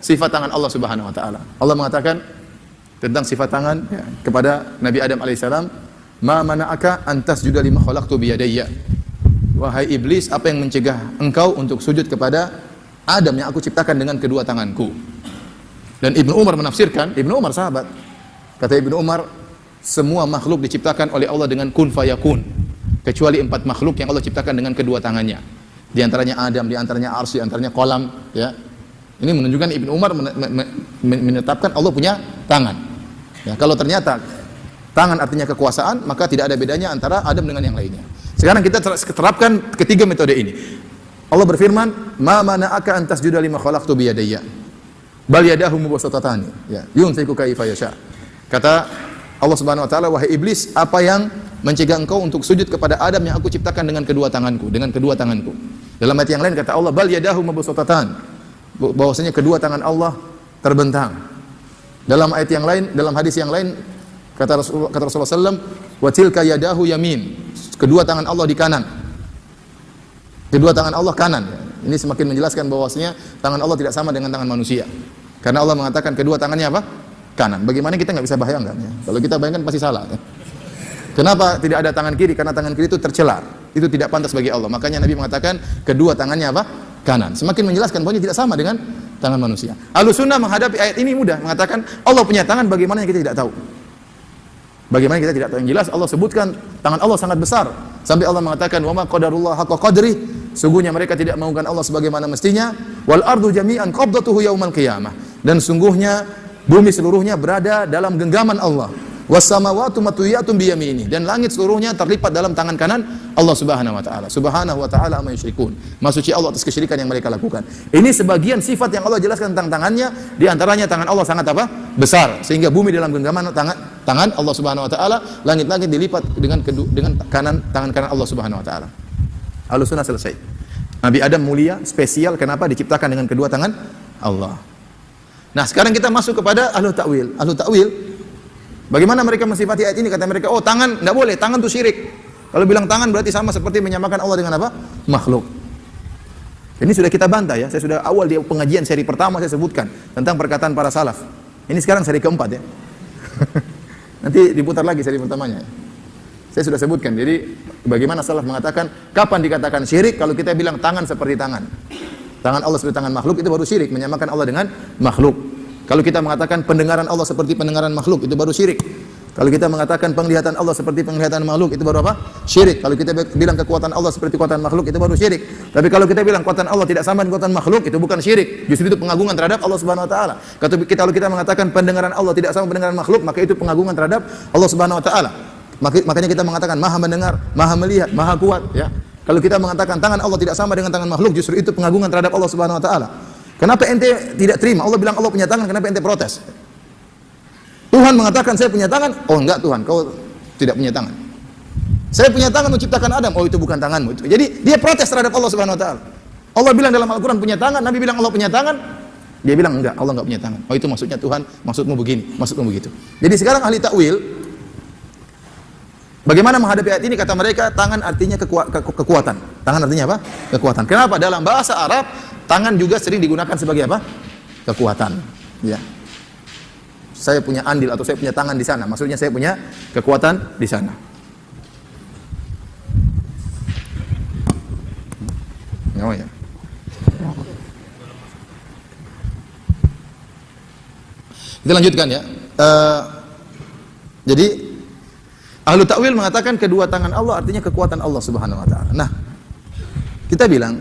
sifat tangan Allah Subhanahu wa taala. Allah mengatakan tentang sifat tangan ya, kepada Nabi Adam alaihissalam, "Ma mana'aka an tasjuda lima khalaqtu bi yadayya." Wahai iblis, apa yang mencegah engkau untuk sujud kepada Adam yang aku ciptakan dengan kedua tanganku? Dan Ibnu Umar menafsirkan, Ibnu Umar sahabat, kata Ibnu Umar, semua makhluk diciptakan oleh Allah dengan kun fayakun, kecuali 4 makhluk yang Allah ciptakan dengan kedua tangannya. Di antaranya Adam, di antaranya Arsy, di antaranya kolam, ya. Ini menunjukkan Ibnu Umar menetapkan Allah punya tangan. Ya, kalau ternyata tangan artinya kekuasaan, maka tidak ada bedanya antara Adam dengan yang lainnya. Sekarang kita terapkan ketiga metode ini. Allah berfirman, "Ma mana'aka an tasjuda lima khalaqtu bi yadayya." Bal yadahu mubsatatani. Ya, yunfiqu kaifa yasha. Kata Allah Subhanahu wa taala, "Wahai iblis, apa yang mencegah engkau untuk sujud kepada Adam yang aku ciptakan dengan kedua tanganku, dengan kedua tanganku?" Dalam ayat yang lain kata Allah, "Bal yadahu mubsatatan." Bahwasanya kedua tangan Allah terbentang. Dalam ayat yang lain, dalam hadis yang lain kata Rasulullah sallallahu "Wa tilka yadahu yamin." Kedua tangan Allah di kanan. Kedua tangan Allah kanan. Ini semakin menjelaskan bahwasanya tangan Allah tidak sama dengan tangan manusia. Karena Allah mengatakan kedua tangannya apa? Kanan. Bagaimana kita nggak bisa bayangkan ya? Kalau kita bayangkan pasti salah. Ya? Kenapa tidak ada tangan kiri? Karena tangan kiri itu tercela. Itu tidak pantas bagi Allah. Makanya Nabi mengatakan kedua tangannya apa? Kanan. Semakin menjelaskan bahwa tidak sama dengan tangan manusia. Ahlussunnah menghadapi ayat ini mudah, mengatakan Allah punya tangan, bagaimana yang kita tidak tahu? Bagaimana kita tidak tahu? Yang jelas Allah sebutkan tangan Allah sangat besar. Sampai Allah mengatakan wa ma qadarullah haqqa qadri, sungguhnya mereka tidak mengagungkan Allah sebagaimana mestinya. Wal ardu jami'an qabdatuhu yaumal qiyamah, dan sungguhnya bumi seluruhnya berada dalam genggaman Allah. Was samawati matwiyatun bi yamini, dan langit seluruhnya terlipat dalam tangan kanan Allah Subhanahu wa taala. Subhanahu wa taala amma yusyrikun. Maha suci Allah atas kesyirikan yang mereka lakukan. Ini sebagian sifat yang Allah jelaskan tentang tangannya, di antaranya tangan Allah sangat apa? Besar, sehingga bumi dalam genggaman tangan Allah Subhanahu wa taala, langit-langit dilipat dengan tangan kanan Allah Subhanahu wa taala. Ahlussunnah selesai. Nabi Adam mulia, spesial, kenapa diciptakan dengan kedua tangan Allah. Nah, sekarang kita masuk kepada ahlu ta'wil. Ahlu ta'wil, bagaimana mereka mensifati ayat ini? Kata mereka, oh tangan, tidak boleh, tangan itu syirik. Kalau bilang tangan berarti sama seperti menyamakan Allah dengan apa? Makhluk. Ini sudah kita bantah ya, saya sudah awal di pengajian seri pertama saya sebutkan tentang perkataan para salaf. Ini sekarang seri keempat ya. Nanti diputar lagi seri pertamanya. Saya sudah sebutkan, jadi bagaimana salaf mengatakan, kapan dikatakan syirik? Kalau kita bilang tangan seperti tangan. Tangan Allah seperti tangan makhluk, itu baru syirik, menyamakan Allah dengan makhluk. Kalau kita mengatakan pendengaran Allah seperti pendengaran makhluk, itu baru syirik. Kalau kita mengatakan penglihatan Allah seperti penglihatan makhluk, itu baru apa? Syirik. Kalau kita bilang kekuatan Allah seperti kekuatan makhluk, itu baru syirik. Tapi kalau kita bilang kekuatan Allah tidak sama dengan kekuatan makhluk, itu bukan syirik. Justru itu pengagungan terhadap Allah Subhanahu wa taala. Kalau kita mengatakan pendengaran Allah tidak sama pendengaran makhluk, maka itu pengagungan terhadap Allah Subhanahu wa taala. Makanya kita mengatakan Maha mendengar, Maha melihat, Maha kuat, ya. Kalau kita mengatakan tangan Allah tidak sama dengan tangan makhluk, justru itu pengagungan terhadap Allah Subhanahu wa taala. Kenapa ente tidak terima? Allah bilang Allah punya tangan, kenapa ente protes? Tuhan mengatakan saya punya tangan, oh enggak Tuhan, kau tidak punya tangan. Saya punya tangan menciptakan Adam, oh itu bukan tanganmu. Jadi dia protes terhadap Allah Subhanahu wa taala. Allah bilang dalam Al-Qur'an punya tangan, Nabi bilang Allah punya tangan, dia bilang enggak, Allah enggak punya tangan. Oh itu maksudnya Tuhan, maksudmu begini, maksudmu begitu. Jadi sekarang ahli takwil, bagaimana menghadapi ayat ini? Kata mereka, tangan artinya kekuatan. Tangan artinya apa? Kekuatan. Kenapa? Dalam bahasa Arab, tangan juga sering digunakan sebagai apa? Kekuatan. Ya. Saya punya andil atau saya punya tangan di sana. Maksudnya saya punya kekuatan di sana. Oh ya. Kita lanjutkan ya. Jadi ahlu ta'wil mengatakan kedua tangan Allah artinya kekuatan Allah Subhanahu wa taala. Nah, kita bilang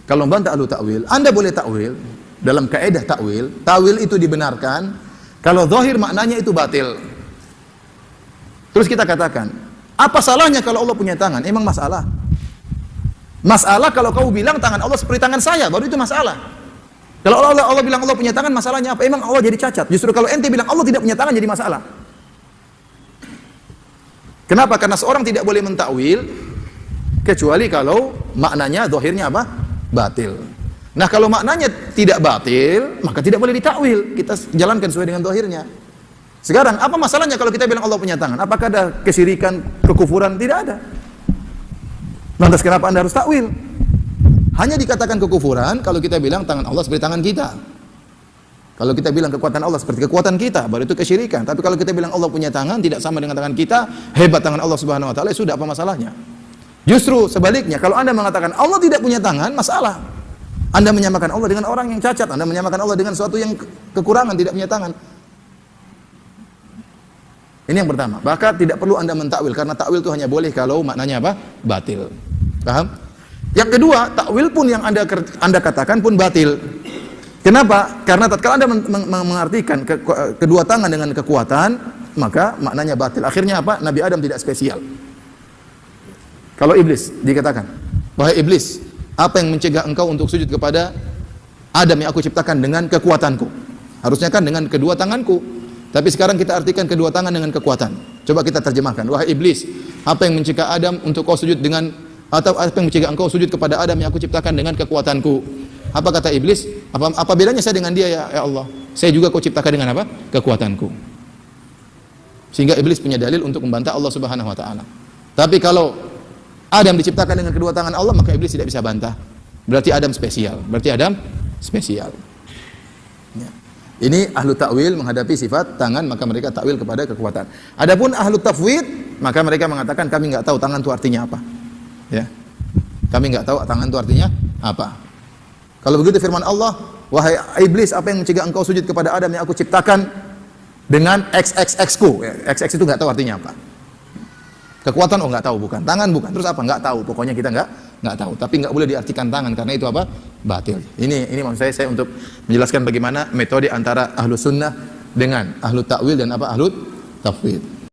kalau membantah ahlu ta'wil, Anda boleh ta'wil dalam kaidah ta'wil. Ta'wil itu dibenarkan kalau zahir maknanya itu batil. Terus kita katakan, apa salahnya kalau Allah punya tangan? Emang masalah? Masalah kalau kau bilang tangan Allah seperti tangan saya, baru itu masalah. Kalau Allah bilang Allah punya tangan, masalahnya apa? Emang Allah jadi cacat? Justru kalau ente bilang Allah tidak punya tangan jadi masalah. Kenapa? Karena seorang tidak boleh mentakwil kecuali kalau maknanya zahirnya apa? Batil. Nah, kalau maknanya tidak batil, maka tidak boleh ditakwil. Kita jalankan sesuai dengan zahirnya. Sekarang, apa masalahnya kalau kita bilang Allah punya tangan? Apakah ada kesyirikan, kekufuran? Tidak ada. Lantas kenapa Anda harus takwil? Hanya dikatakan kekufuran kalau kita bilang tangan Allah seperti tangan kita. Kalau kita bilang kekuatan Allah seperti kekuatan kita, baru itu kesyirikan. Tapi kalau kita bilang Allah punya tangan, tidak sama dengan tangan kita, hebat tangan Allah Subhanahu wa taala, sudah apa masalahnya? Justru sebaliknya, kalau Anda mengatakan Allah tidak punya tangan, masalah. Anda menyamakan Allah dengan orang yang cacat, Anda menyamakan Allah dengan sesuatu yang kekurangan, tidak punya tangan. Ini yang pertama. Bahkan tidak perlu Anda mentakwil, karena takwil itu hanya boleh kalau maknanya apa? Batil. Paham? Yang kedua, takwil pun yang Anda katakan pun batil. Kenapa? Karena tatkala Anda mengartikan kedua tangan dengan kekuatan, maka maknanya batil. Akhirnya apa? Nabi Adam tidak spesial. Kalau iblis dikatakan, wahai iblis, apa yang mencegah engkau untuk sujud kepada Adam yang aku ciptakan dengan kekuatanku? Harusnya kan dengan kedua tanganku. Tapi sekarang kita artikan kedua tangan dengan kekuatan. Coba kita terjemahkan. Wahai iblis, apa yang mencegah Adam untuk kau sujud dengan, atau apa yang mencegah engkau sujud kepada Adam yang aku ciptakan dengan kekuatanku? Apa kata iblis? Apa bedanya saya dengan dia ya Allah? Saya juga kau ciptakan dengan apa? Kekuatanku. Sehingga iblis punya dalil untuk membantah Allah Subhanahu wa taala. Tapi kalau Adam diciptakan dengan kedua tangan Allah, maka iblis tidak bisa bantah. Berarti Adam spesial. Ya. Ini ahlu ta'wil menghadapi sifat tangan, maka mereka ta'wil kepada kekuatan. Adapun ahlu tafwid, maka mereka mengatakan kami enggak tahu tangan itu artinya apa. Ya. Kami enggak tahu tangan itu artinya apa. Kalau begitu firman Allah, wahai iblis, apa yang mencegah engkau sujud kepada Adam yang aku ciptakan dengan XXX-ku? XX itu enggak tahu artinya apa. Kekuatan enggak tahu, bukan. Tangan bukan. Terus apa? Enggak tahu. Pokoknya kita enggak tahu. Tapi enggak boleh diartikan tangan karena itu apa? Batil. Ini maksud saya untuk menjelaskan bagaimana metode antara ahlu sunnah dengan ahlu ta'wil dan apa? Ahlu tafwid.